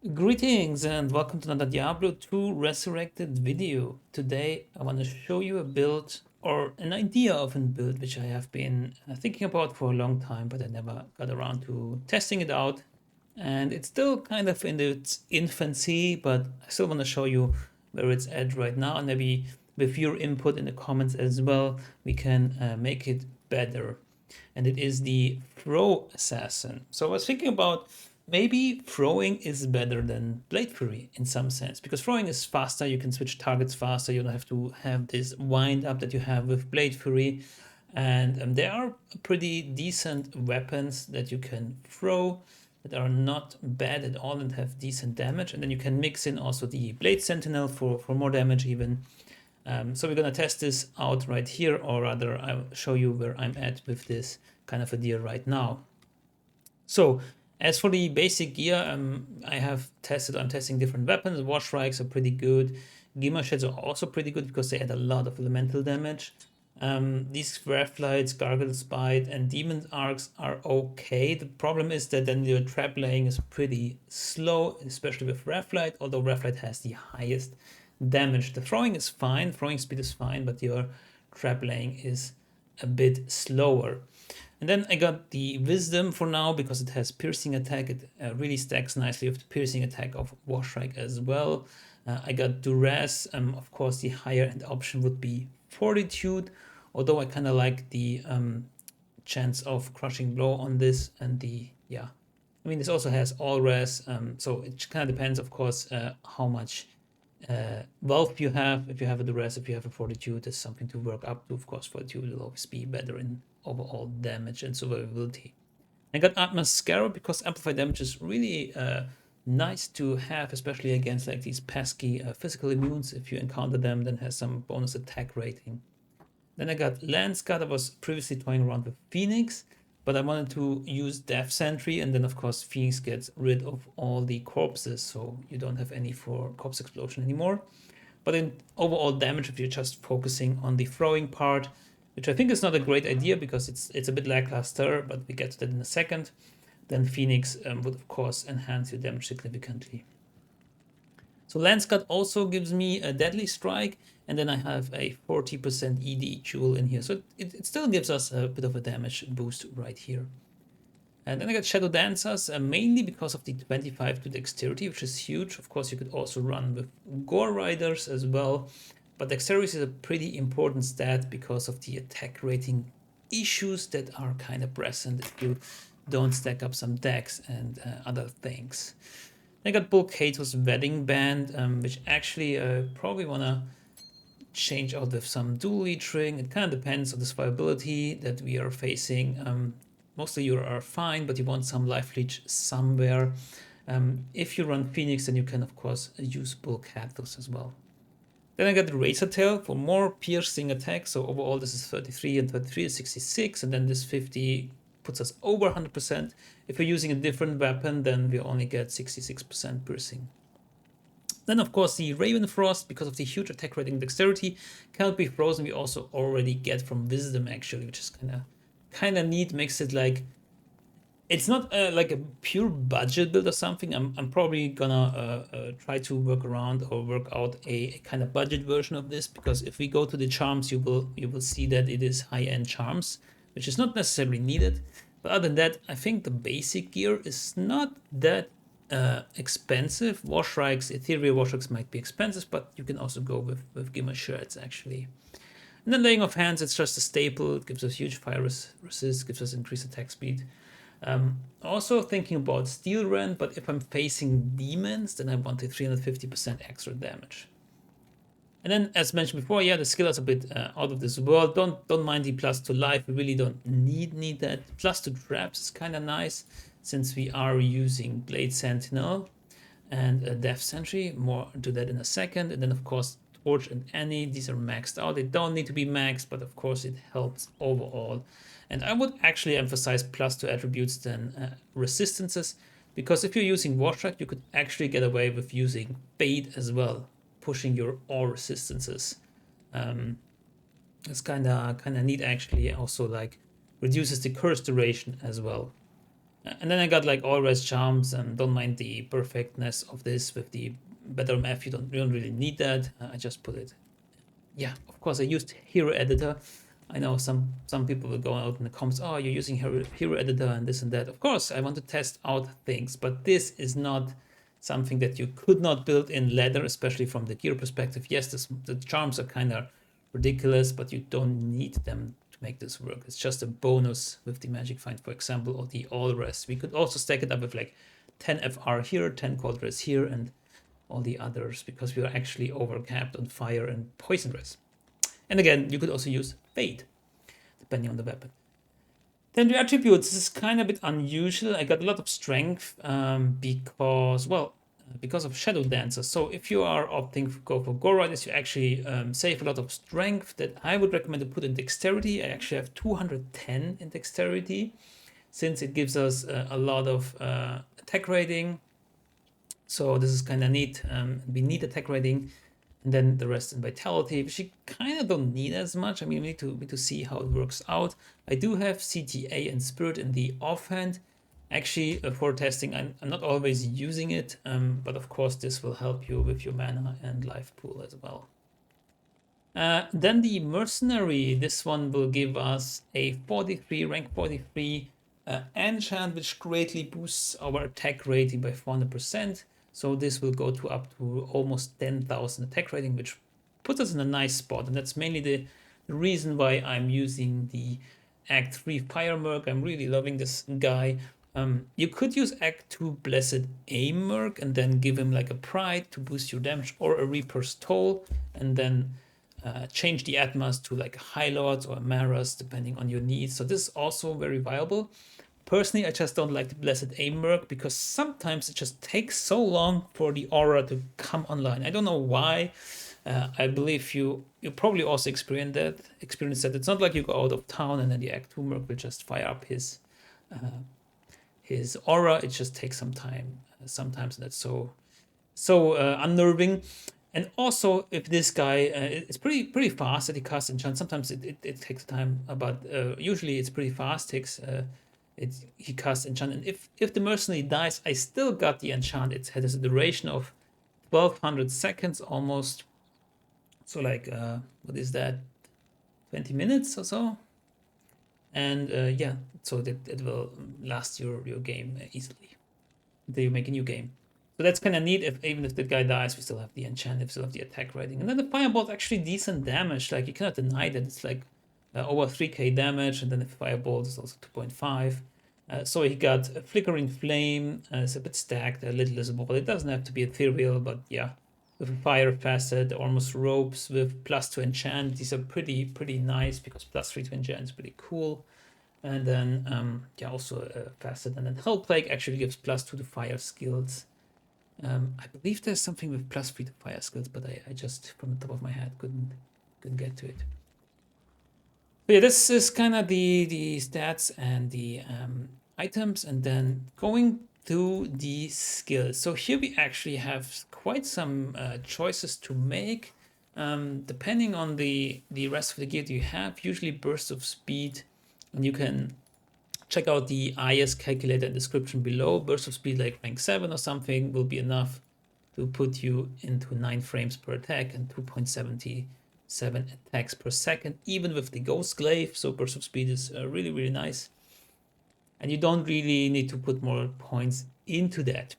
Greetings and welcome to another Diablo 2 Resurrected video. Today I want to show you a build or an idea of a build which I have been thinking about for a long time, but I never got around to testing it out. And it's still kind of in its infancy, but I still want to show you where it's at right now, and maybe with your input in the comments as well, we can make it better. And it is the Throw Assassin. So I was thinking about maybe throwing is better than Blade Fury in some sense, because throwing is faster, you can switch targets faster, you don't have to have this wind up that you have with Blade Fury. And there are pretty decent weapons that you can throw that are not bad at all and have decent damage. And then you can mix in also the Blade Sentinel for more damage even. So we're gonna test this out right here, or rather I'll show you where I'm at with this kind of a deal right now. So as for the basic gear, I'm testing different weapons. War Strikes are pretty good. Gimmer Sheds are also pretty good because they add a lot of elemental damage. These Graphlights, Gargoyle's Bite, and Demon Arcs are okay. The problem is that then your trap laying is pretty slow, especially with Graphlight, although Graphlight has the highest damage. The throwing is fine, throwing speed is fine, but your trap laying is a bit slower. And then I got the Wisdom for now because it has piercing attack. It really stacks nicely with the piercing attack of War Strike as well. I got Duress. Of course, the higher end option would be Fortitude, although I kind of like the chance of crushing blow on this and I mean, this also has all res, so it kind of depends, of course, how much wealth you have. If you have a duress, if you have a fortitude, there's something to work up to. Of course, fortitude will always be better in overall damage and survivability. I got Atma's Scarab because amplified damage is really nice to have, especially against like these pesky physical immunes. If you encounter them, then has some bonus attack rating. Then I got Lance Guard. I was previously toying around with Phoenix, but I wanted to use Death Sentry, and then of course Phoenix gets rid of all the corpses, so you don't have any for Corpse Explosion anymore. But in overall damage, if you're just focusing on the throwing part, which I think is not a great idea because it's a bit lackluster, but we get to that in a second, then Phoenix would of course enhance your damage significantly. So Lance Cut also gives me a Deadly Strike, and then I have a 40% ED jewel in here. So it still gives us a bit of a damage boost right here. And then I got Shadow Dancers, mainly because of the 25 to Dexterity, which is huge. Of course, you could also run with Gore Riders as well, but Dexterity is a pretty important stat because of the attack rating issues that are kind of present if you don't stack up some decks and other things. I got Bulkator's Wedding Band, which actually probably want to change out with some dual leeching. It kind of depends on the survivability that we are facing. Mostly you are fine, but you want some life leech somewhere. If you run Phoenix, then you can of course use Bulkatos as well. Then I got the Razor Tail for more piercing attack. So overall this is 33 and 33 is 66, and then this 50 puts us over 100%. If we're using a different weapon, then we only get 66% piercing. Then of course the Raven Frost, because of the huge attack rating dexterity, cannot be frozen. We also already get from Wisdom actually, which is kind of neat. Makes it like it's not like a pure budget build or something. I'm probably gonna try to work around or work out a kind of budget version of this, because if we go to the charms, you will see that it is high-end charms, which is not necessarily needed. But other than that, I think the basic gear is not that expensive. War Strikes, Ethereal War Strikes might be expensive, but you can also go with Gimmer Shirts actually. And then Laying of Hands, it's just a staple. It gives us huge fire resist, gives us increased attack speed. Also thinking about Steel Rend, but if I'm facing demons, then I want a 350% extra damage. And then, as mentioned before, yeah, the skill is a bit out of this world. Don't mind the plus to life. We really don't need that. Plus to traps is kind of nice, since we are using Blade Sentinel and Death Sentry. More to that in a second. And then, of course, Torch and Annie. These are maxed out. They don't need to be maxed, but of course it helps overall. And I would actually emphasize plus to attributes than resistances, because if you're using War Strike, you could actually get away with using Bait as well, pushing your all resistances. It's kind of neat actually. Also like reduces the curse duration as well. And then I got like all res charms, and don't mind the perfectness of this with the better math. You don't really need that. I just put it. Yeah, of course I used hero editor. I know some people will go out in the comments, oh, you're using hero editor and this and that. Of course, I want to test out things, but this is not something that you could not build in ladder, especially from the gear perspective. Yes, the charms are kind of ridiculous, but you don't need them to make this work. It's just a bonus with the magic find, for example, or the all rest. We could also stack it up with like 10 FR here, 10 cold res here, and all the others, because we are actually overcapped on fire and poison res. And again, you could also use fade, depending on the weapon. Then the attributes, this is kind of a bit unusual. I got a lot of strength because of Shadow Dancer. So if you are opting to go for Go Riders, you actually save a lot of strength that I would recommend to put in Dexterity. I actually have 210 in Dexterity, since it gives us a lot of attack rating. So this is kind of neat. We need attack rating. And then the rest in Vitality, which you kind of don't need as much. I mean, we need to see how it works out. I do have CTA and Spirit in the offhand. Actually, for testing, I'm not always using it, but of course this will help you with your mana and life pool as well. Then the Mercenary, this one will give us a 43, rank 43 enchant, which greatly boosts our attack rating by 400%. So this will go to up to almost 10,000 attack rating, which puts us in a nice spot. And that's mainly the reason why I'm using the Act 3 Fire Merc. I'm really loving this guy. You could use Act 2 Blessed Aim Merc and then give him like a Pride to boost your damage, or a Reaper's Toll, and then change the Atmas to like High Lords or Maras, depending on your needs. So this is also very viable. Personally, I just don't like the Blessed Aim Merc because sometimes it just takes so long for the aura to come online. I don't know why. I believe you probably also experience that. It's not like you go out of town and then the Act 2 Merc will just fire up his aura. It just takes some time sometimes, and that's so unnerving. And also, if this guy is pretty fast that he casts enchant, sometimes it takes time, but usually it's pretty fast. He casts enchant, and if the mercenary dies, I still got the enchant. It has a duration of 1200 seconds almost. So like what is that? 20 minutes or so. And yeah, so that it will last your game easily until you make a new game. So that's kind of neat. Even if the guy dies, we still have the enchant, we still have the attack rating. And then the fireball is actually decent damage. Like, you cannot deny that it's like over 3k damage, and then the fireball is also 2.5. So he got a flickering flame. It's a bit stacked, a little visible. It doesn't have to be ethereal, but yeah. With a fire facet, almost ropes with +2 enchant. These are pretty nice because +3 to enchant is pretty cool. And then yeah, also a facet. And then Hell Plague actually gives +2 to fire skills. I believe there's something with +3 to fire skills, but I just from the top of my head couldn't get to it. But yeah, this is kind of the stats and the items, and then going to the skills. So here we actually have quite some choices to make, depending on the rest of the gear that you have. Usually bursts of speed, and you can check out the IAS Calculator description below. Burst of speed like rank 7 or something will be enough to put you into 9 frames per attack and 2.77 attacks per second, even with the Ghost Glaive. So burst of speed is really nice. And you don't really need to put more points into that.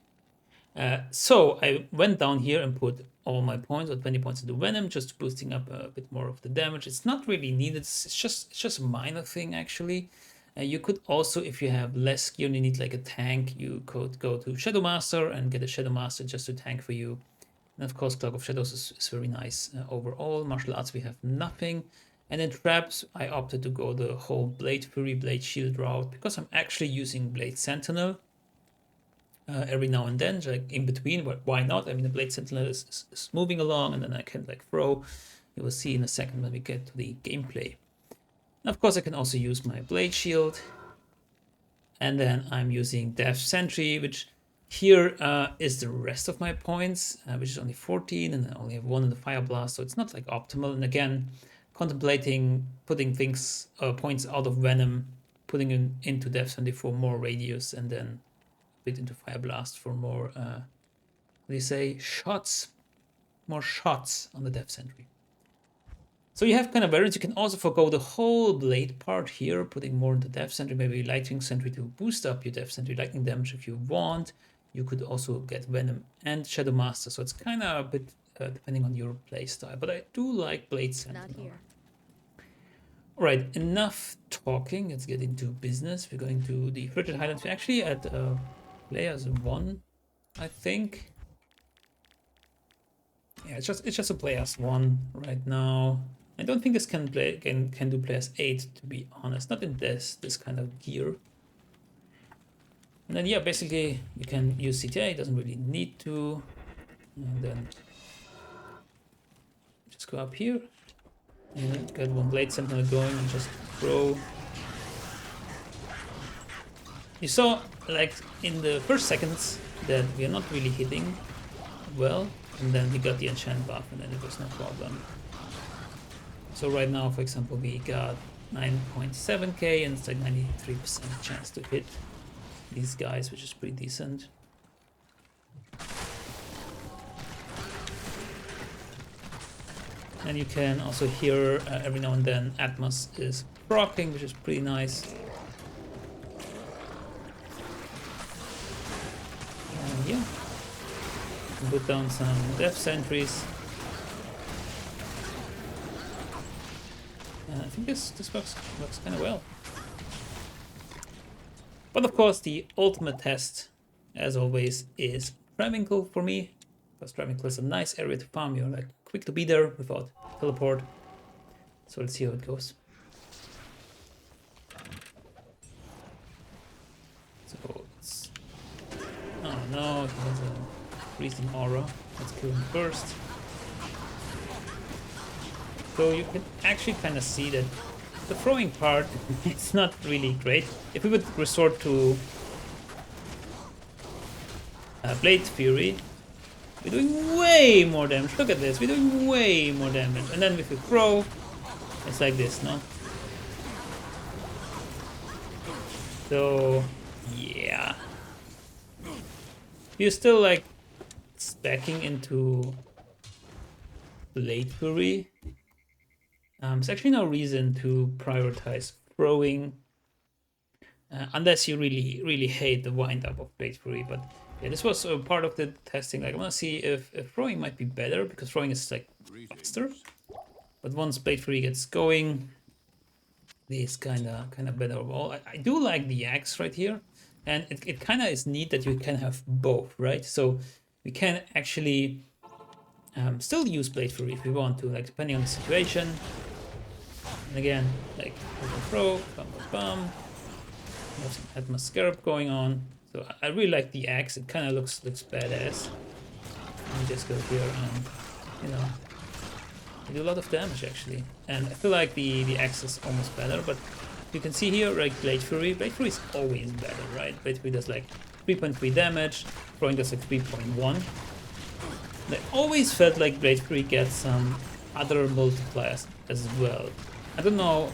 So I went down here and put all my points, or 20 points into Venom, just boosting up a bit more of the damage. It's not really needed. It's just a minor thing, actually. You could also, if you have less gear and you need like a tank, you could go to Shadow Master and get a Shadow Master just to tank for you. And of course, Cloak of Shadows is very nice overall. Martial Arts, we have nothing. And in traps, I opted to go the whole Blade Fury, Blade Shield route, because I'm actually using Blade Sentinel every now and then, like in between. But why not? I mean, the Blade Sentinel is moving along, and then I can like throw. You will see in a second when we get to the gameplay. And of course, I can also use my Blade Shield. And then I'm using Death Sentry, which here is the rest of my points, which is only 14, and I only have 1 in the Fire Blast, so it's not like optimal. And again, contemplating putting things points out of Venom putting him into Death Sentry for more radius, and then a bit into Fire Blast for more, what do you say, shots? More shots on the Death Sentry. So you have kind of variants. You can also forgo the whole blade part here, putting more into Death Sentry, maybe Lightning Sentry to boost up your Death Sentry lightning damage if you want. You could also get Venom and Shadow Master, so it's kind of a bit depending on your playstyle. But I do like Blade Sentinel. Alright, enough talking. Let's get into business. We're going to the Frigid Highlands. We're actually at players 1, I think. Yeah, it's just a players 1 right now. I don't think this can do players 8, to be honest. Not in this kind of gear. And then yeah, basically you can use CTA. It doesn't really need to. And then just go up here and get one Blade Sentinel going and just throw. You saw, like, in the first seconds that we are not really hitting well, and then we got the enchant buff, and then it was no problem. So right now, for example, we got 9.7k and it's like 93% chance to hit these guys, which is pretty decent. And you can also hear every now and then Atmos is proccing, which is pretty nice. And yeah, you can put down some Death Sentries. And I think this works kind of well. But of course, the ultimate test, as always, is Travincal for me. Because Travincal is a nice area to farm. You're like quick to be there without teleport. So let's see how it goes. So it's... oh no, he has a freezing aura. Let's kill him first. So you can actually kind of see that the throwing part, it's not really great. If we would resort to Blade Fury, we're doing way more damage. Look at this, we're doing way more damage. And then if we throw, it's like this, no? So, yeah. You're still like stacking into Blade Fury. There's actually no reason to prioritize throwing unless you really hate the wind up of Blade Fury. But yeah, this was part of the testing. Like, I want to see if throwing might be better, because throwing is like faster. But once Blade Fury gets going, this kind of better overall. I do like the axe right here, and it kind of is neat that you can have both, right? So we can actually still use Blade Fury if we want to, like depending on the situation. And again, like throw, bum bum bum. We have some Atmos Scarab going on. So I really like the axe. It kind of looks badass. Let me just go here and, you know, we do a lot of damage actually. And I feel like the axe is almost better, but you can see here, like Blade Fury is always better, right? Blade Fury does like 3.3 damage, throwing does like 3.1. I always felt like Blade Fury gets some other multipliers as well. I don't know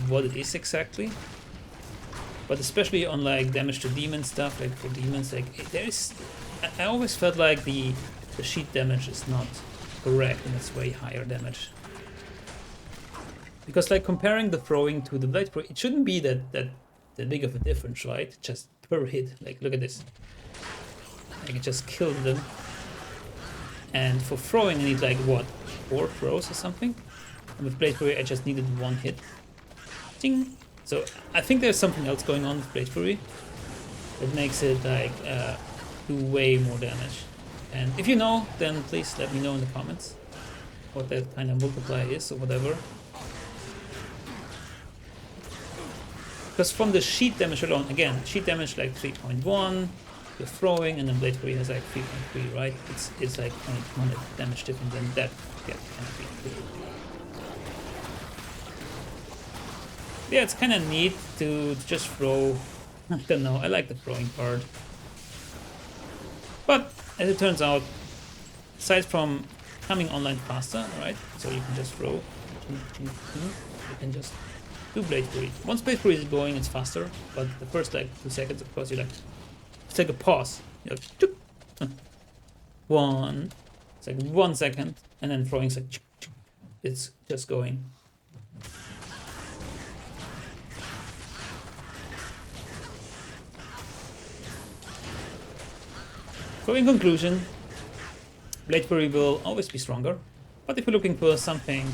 what it is exactly, but especially on like damage to demon stuff, like for demons, like I always felt like the sheet damage is not correct and it's way higher damage. Because like comparing the throwing to the Blade Fury, it shouldn't be that big of a difference, right? Just per hit. Like look at this. Like it just killed them. And for throwing I need like what, 4 throws or something? And with Blade Fury I just needed 1 hit. Ding! So I think there's something else going on with Blade Fury that makes it like do way more damage. And if you know, then please let me know in the comments what that kind of multiplier is or whatever. Because from the sheet damage alone, again, sheet damage like 3.1, you're throwing, and then Blade Fury has like 3.3, right? It's like 100 damage different than that. Yeah, yeah, it's kind of neat to just throw. I don't know, I like the throwing part. But as it turns out, aside from coming online faster, right? So you can just throw, you can just do Blade Fury. Once Blade Fury is going, it's faster, but the first like 2 seconds, of course, you like take a pause. You're like, choop, one, it's like 1 second, and then throwing is like, choop, choop. It's just going. So in conclusion, Blade Fury will always be stronger, but if you're looking for something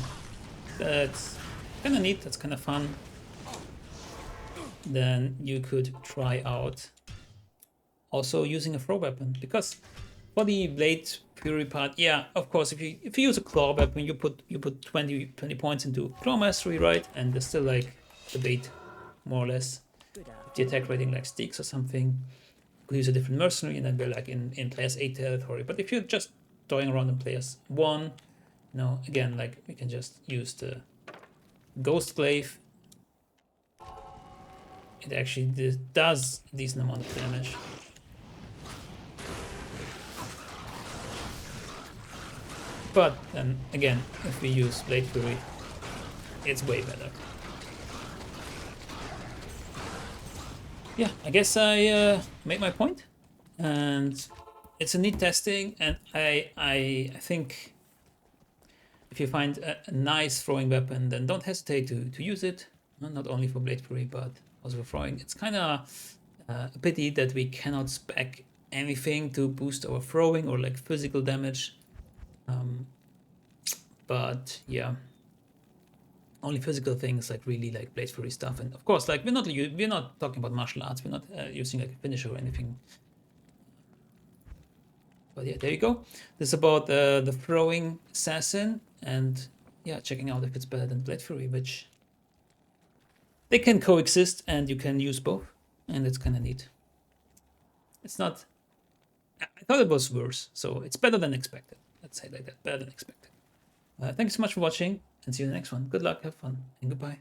that's kind of neat, that's kind of fun, then you could try out also using a throw weapon, because for the Blade Fury part, yeah, of course, if you use a claw weapon, you put 20 points into claw mastery, right? And there's still like the bait, more or less. If the attack rating like sticks or something, you could use a different mercenary, and then we're like in players 8 territory. But if you're just throwing around in players 1, you know, again, like we can just use the Ghost Glaive. It actually does a decent amount of damage. But then again, if we use Blade Fury, it's way better. Yeah, I guess I made my point, and it's a neat testing, and I think if you find a nice throwing weapon, then don't hesitate to use it. Not only for Blade Fury, but also for throwing. It's kind of a pity that we cannot spec anything to boost our throwing or like physical damage. But yeah, only physical things like really like Blade Fury stuff, and of course, like we're not talking about martial arts. We're not using like a finisher or anything. But yeah, there you go. This is about the throwing assassin, and yeah, checking out if it's better than Blade Fury, which they can coexist, and you can use both, and it's kind of neat. It's not. I thought it was worse, so it's better than expected. Let's say like that, better thank you so much for watching, and see you in the next one. Good luck, have fun, and goodbye.